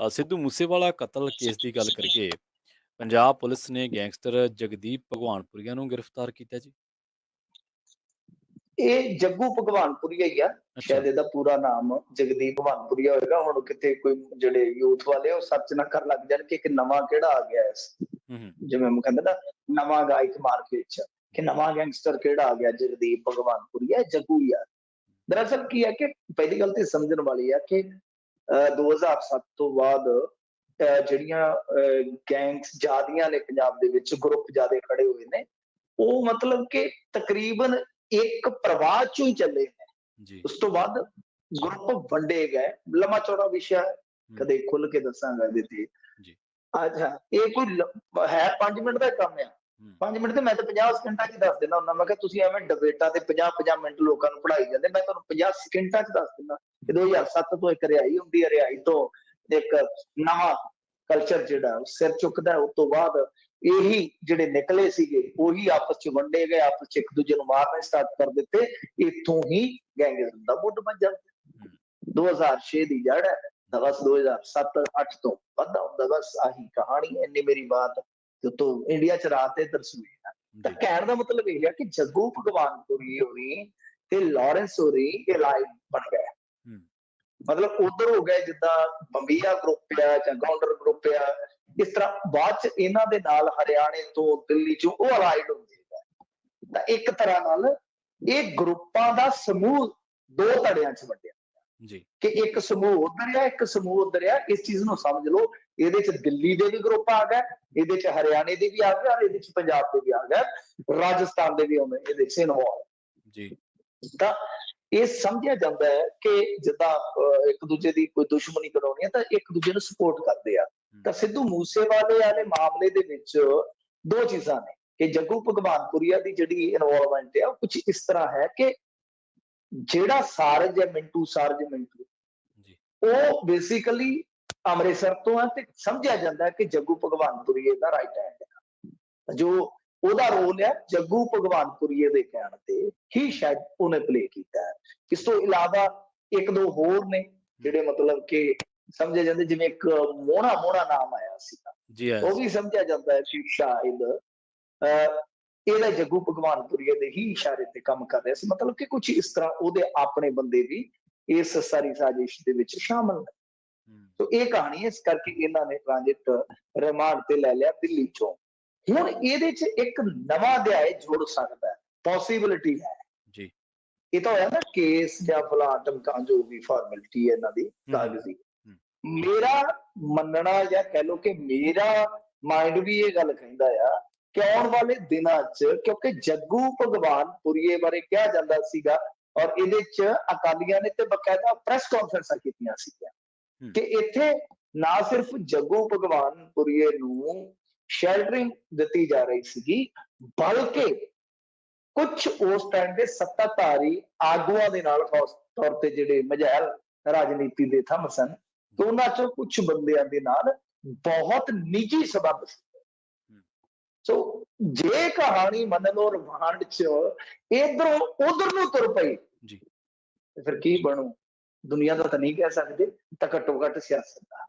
ਸਿੱਧੂ ਮੂਸੇਵਾਲਾ ਕਤਲ ਕੇਸ ਦੀ ਗੱਲ ਕਰੀਏ, ਪੰਜਾਬ ਪੁਲਿਸ ਨੇ ਗੈਂਗਸਟਰ ਜਗਦੀਪ ਭਗਵਾਨਪੁਰੀਆ ਨੂੰ ਗ੍ਰਿਫਤਾਰ ਕੀਤਾ ਜੀ। ਇਹ ਜੱਗੂ ਭਗਵਾਨਪੁਰੀਆ ਹੀ ਆ। ਅੱਛਾ। ਸ਼ਾਇਦ ਇਹਦਾ ਪੂਰਾ ਨਾਮ ਜਗਦੀਪ ਭਗਵਾਨਪੁਰੀਆ ਹੋਏਗਾ। ਹੁਣ ਕਿਤੇ ਕੋਈ ਜਿਹੜੇ ਯੂਥ ਵਾਲੇ ਉਹ ਸਰਚ ਨਾ ਕਰਨ ਲੱਗ ਜਾਣ ਕਿ ਨਵਾਂ ਕਿਹੜਾ ਆ ਗਿਆ ਹੈ। ਹੂੰ, ਹੂੰ। ਜਿਵੇਂ ਮੈਂ ਕਹਿੰਦਾ ਨਾ, ਨਵਾਂ ਗਾਇਕ ਮਾਰਕੀਟ ਚ ਕਿ ਨਵਾਂ ਗੈਂਗਸਟਰ ਕਿਹੜਾ ਆ ਗਿਆ, ਜਗਦੀਪ ਭਗਵਾਨਪੁਰੀਆ, ਜੱਗੂ ਹੀ ਆ। ਦਰਅਸਲ ਕੀ ਹੈ ਕਿ ਪਹਿਲੀ ਗੱਲ ਤੇ ਸਮਝਣ ਵਾਲੀ ਆ ਕਿ 2007 ਤੋਂ ਬਾਅਦ ਜਿਹੜੀਆਂ ਗੈਂਗਸ ਜ਼ਿਆਦੀਆਂ ਨੇ ਪੰਜਾਬ ਦੇ ਵਿੱਚ, ਗਰੁੱਪ ਜ਼ਿਆਦਾ ਖੜੇ ਹੋਏ ਨੇ, ਉਹ ਮਤਲਬ ਕਿ ਤਕਰੀਬਨ ਇੱਕ ਪ੍ਰਵਾਹ ਚੋਂ ਹੀ ਚੱਲੇ ਨੇ। ਜੀ। ਉਸ ਤੋਂ ਬਾਅਦ ਗਰੁੱਪ ਵੰਡੇ ਗਏ। ਲੰਮਾ ਚੌੜਾ ਵਿਸ਼ਾ ਹੈ, ਕਦੇ ਖੁੱਲ ਕੇ ਦੱਸਾਂਗਾ ਇਹਦੇ ਤੇ। ਜੀ। ਅੱਛਾ, ਇਹ ਕੋਈ ਹੈ 5 ਮਿੰਟ ਦਾ ਕੰਮ ਆ। 5 ਮਿੰਟ ਤੇ ਮੈਂ ਤਾਂ 50 ਸਕਿੰਟਾਂ ਚ ਦੱਸ ਦਿੰਦਾ ਹੁੰਦਾ। ਮੈਂ ਕਿਹਾ ਤੁਸੀਂ ਐਵੇਂ ਡਿਬੇਟਾਂ ਤੇ 50-50 ਮਿੰਟ ਲੋਕਾਂ ਨੂੰ ਪੜ੍ਹਾਈ ਜਾਂਦੇ, ਮੈਂ ਤੁਹਾਨੂੰ 50 ਸਕਿੰਟਾਂ ਚ ਦੱਸ ਦਿੰਦਾ ਕਿ 2007 ਤੋਂ ਇੱਕ ਰਿਹਾਈ ਹੁੰਦੀ ਹੈ, ਰਿਹਾਈ ਤੋਂ ਇੱਕ ਨਵਾਂ ਕਲਚਰ ਜਿਹੜਾ ਉਹ ਸਿਰ ਚੁੱਕਦਾ। ਉਸ ਤੋਂ ਬਾਅਦ ਇਹੀ ਜਿਹੜੇ ਨਿਕਲੇ ਸੀਗੇ ਉਹੀ ਆਪਸ ਚ ਵੰਡੇ ਗਏ, ਆਪਸ ਚ ਇੱਕ ਦੂਜੇ ਨੂੰ ਮਾਰਨਾ ਸਟਾਰਟ ਕਰ ਦਿੱਤੇ। ਇੱਥੋਂ ਹੀ ਗੈਂਗਿਜ਼ਮ ਦਾ ਮੁੱਢ ਬਣ ਜਾਂਦਾ। 2006 ਦੀ ਜੜ ਹੈ ਤਾਂ ਬਸ 2007-8 ਤੋਂ ਵੱਧਾ ਹੁੰਦਾ। ਬਸ ਆਹੀ ਕਹਾਣੀ ਹੈ। ਇੰਨੀ ਮੇਰੀ ਬਾਤ ਤੋਂ ਇੰਡੀਆ ਚ ਰਾਤ ਤੇ ਦਰਸੂਈ ਹੈ। ਤਾਂ ਕਹਿਣ ਦਾ ਮਤਲਬ ਇਹ ਹੈ ਕਿ ਜੱਗੂ ਭਗਵਾਨਪੁਰੀ ਹੋਣੀ ਤੇ ਲਾਰੈਂਸ ਹੋਰੀ ਇਹ ਲਾਈਵ ਬਣ ਗਏ। ਮਤਲਬ ਉਧਰ ਹੋ ਗਏ ਜਿੱਦਾਂ ਬੰਬੀਆ ਗਰੁੱਪ ਆ ਜਾਂ ਗੌਂਡਰ ਗਰੁੱਪ ਆ, ਇਸ ਤਰ੍ਹਾਂ ਬਾਅਦ ਚ ਇਹਨਾਂ ਦੇ ਨਾਲ ਹਰਿਆਣੇ ਤੋਂ, ਦਿੱਲੀ ਚੋਂ ਉਹ ਅਲਾਈਡ ਹੁੰਦੇ ਆ। ਤਾਂ ਇੱਕ ਤਰ੍ਹਾਂ ਨਾਲ ਇਹ ਗਰੁੱਪਾਂ ਦਾ ਸਮੂਹ ਦੋ ਧੜਿਆਂ ਚ ਵੰਡਿਆ ਜੀ ਕਿ ਇੱਕ ਸਮੂਹ ਉਧਰ ਆ, ਇੱਕ ਸਮੂਹ ਉਧਰ ਆ। ਇਸ ਚੀਜ਼ ਨੂੰ ਸਮਝ ਲਓ। ਇਹਦੇ ਚ ਦਿੱਲੀ ਦੇ ਵੀ ਗਰੁੱਪ ਆ ਗਏ, ਇਹਦੇ ਚ ਹਰਿਆਣੇ ਦੇ ਵੀ ਆ ਗਏ, ਔਰ ਇਹਦੇ ਚ ਪੰਜਾਬ ਦੇ ਵੀ ਆ ਗਏ, ਰਾਜਸਥਾਨ ਦੇ ਵੀ ਆਉਂਦੇ ਇਹਦੇ ਚ ਇਨਵੋਲਵ ਜੀ। ਤਾਂ ਇਹ ਸਮਝਿਆ ਜਾਂਦਾ ਹੈ ਕਿ ਜਿੱਦਾਂ ਇੱਕ ਦੂਜੇ ਦੀ ਕੋਈ ਦੁਸ਼ਮਣੀ ਕਰਾਉਣੀ ਹੈ ਤਾਂ ਇੱਕ ਦੂਜੇ ਨੂੰ ਸਪੋਰਟ ਕਰਦੇ ਆ। ਤਾਂ ਸਿੱਧੂ ਮੂਸੇਵਾਲੇ ਵਾਲੇ ਮਾਮਲੇ ਦੇ ਵਿੱਚ ਦੋ ਚੀਜ਼ਾਂ ਨੇ ਕਿ ਜੱਗੂ ਭਗਵਾਨਪੁਰੀਆ ਦੀ ਜਿਹੜੀ ਇਨਵੋਲਵਮੈਂਟ ਹੈ ਉਹ ਕੁਝ ਇਸ ਤਰ੍ਹਾਂ ਹੈ ਕਿ ਜਿਹੜਾ ਸਾਰਜ ਹੈ, ਸਾਰਜ ਮਿੰਟੂ, ਉਹ ਬੇਸਿਕਲੀ ਅੰਮ੍ਰਿਤਸਰ ਤੋਂ ਹੈ ਤੇ ਸਮਝਿਆ ਜਾਂਦਾ ਹੈ ਕਿ ਜੱਗੂ ਭਗਵਾਨਪੁਰੀਏ ਦਾ ਰਾਈਟ ਹੈਂਡ ਹੈ। ਜੋ ਉਹਦਾ ਰੋਲ ਹੈ ਜੱਗੂ ਭਗਵਾਨਪੁਰੀਏ ਦੇ ਕਹਿਣ ਤੇ ਹੀ ਸ਼ਾਇਦ ਉਹਨੇ ਪਲੇ ਕੀਤਾ ਹੈ। ਇਸ ਤੋਂ ਇਲਾਵਾ ਇੱਕ ਦੋ ਹੋਰ ਨੇ ਜਿਹੜੇ ਮਤਲਬ ਕਿ ਸਮਝੇ ਜਾਂਦੇ, ਜਿਵੇਂ ਇੱਕ ਮੋਹਣਾ ਨਾਮ ਆਇਆ ਸੀ, ਉਹ ਵੀ ਸਮਝਿਆ ਜਾਂਦਾ ਹੈ ਕਿ ਸ਼ਾਇਦ ਇਹਦਾ ਜੱਗੂ ਭਗਵਾਨਪੁਰੀਏ ਦੇ ਹੀ ਇਸ਼ਾਰੇ ਤੇ ਕੰਮ ਕਰ ਰਿਹਾ ਸੀ। ਮਤਲਬ ਕਿ ਕੁਝ ਇਸ ਤਰ੍ਹਾਂ ਉਹਦੇ ਆਪਣੇ ਬੰਦੇ ਵੀ ਇਸ ਸਾਰੀ ਸਾਜ਼ਿਸ਼ ਦੇ ਵਿੱਚ ਸ਼ਾਮਲ ਨੇ। ਤੋ ਇਹ ਕਹਾਣੀ, ਇਸ ਕਰਕੇ ਇਹਨਾਂ ਨੇ ਟ੍ਰਾਂਜ਼ਿਟ ਰਿਮਾਂਡ ਤੇ ਲੈ ਲਿਆ ਦਿੱਲੀ ਚੋਂ। ਹੁਣ ਇਹਦੇ ਚ ਇੱਕ ਨਵਾਂ ਅਧਿਆਇ ਜੁੜ ਸਕਦਾ, ਪੋਸੀਬਿਲਿਟੀ ਹੈ ਜੀ। ਇਹ ਤਾਂ ਹੋਇਆ ਨਾ ਕੇਸ ਜਾਂ ਫਲਾਂ ਟਮਕਾਂ, ਜੋ ਵੀ ਫਾਰਮੈਲਿਟੀ ਹੈ ਇਹਨਾਂ ਦੀ ਕਾਗਜ਼ੀ। ਮੇਰਾ ਮੰਨਣਾ ਜਾਂ ਕਹਿ ਲਓ ਕਿ ਮੇਰਾ ਮਾਈਂਡ ਵੀ ਇਹ ਗੱਲ ਕਹਿੰਦਾ ਆ ਕਿ ਆਉਣ ਵਾਲੇ ਦਿਨਾਂ ਚ, ਕਿਉਂਕਿ ਜੱਗੂ ਭਗਵਾਨਪੁਰੀਏ ਬਾਰੇ ਕਿਹਾ ਜਾਂਦਾ ਸੀਗਾ ਔਰ ਇਹਦੇ ਚ ਅਕਾਲੀਆਂ ਨੇ ਤੇ ਬਕਾਇਦਾ ਪ੍ਰੈਸ ਕਾਨਫਰੰਸਾਂ ਕੀਤੀਆਂ ਸੀਗੀਆਂ ਕਿ ਇੱਥੇ ਨਾ ਸਿਰਫ ਜੱਗੂ ਭਗਵਾਨਪੁਰੀਏ ਨੂੰ ਸ਼ੈਲਟਰਿੰਗ ਦਿੱਤੀ ਜਾ ਰਹੀ ਸੀਗੀ, ਬਲਕਿ ਕੁਝ ਉਸ ਟਾਈਮ ਦੇ ਸੱਤਾਧਾਰੀ ਆਗੂਆਂ ਦੇ ਨਾਲ, ਖਾਸ ਤੌਰ ਤੇ ਜਿਹੜੇ ਮਝੈਲ ਰਾਜਨੀਤੀ ਦੇ ਥੰਮ ਸਨ, ਉਹਨਾਂ ਚੋਂ ਕੁਝ ਬੰਦਿਆਂ ਦੇ ਨਾਲ ਬਹੁਤ ਨਿੱਜੀ ਸਬੰਧ ਸੀ। ਸੋ ਜੇ ਕਹਾਣੀ ਮੰਨ ਲਓ ਰਿਮਾਂਡ ਚ ਇਧਰੋਂ ਉਧਰ ਨੂੰ ਤੁਰ ਪਈ ਤੇ ਫਿਰ ਕੀ ਬਣੂ ਦੁਨੀਆ ਦਾ ਤਾਂ ਨਹੀਂ ਕਹਿ ਸਕਦੇ, ਤਾਂ ਘੱਟੋ ਘੱਟ ਸਿਆਸਤ ਦਾ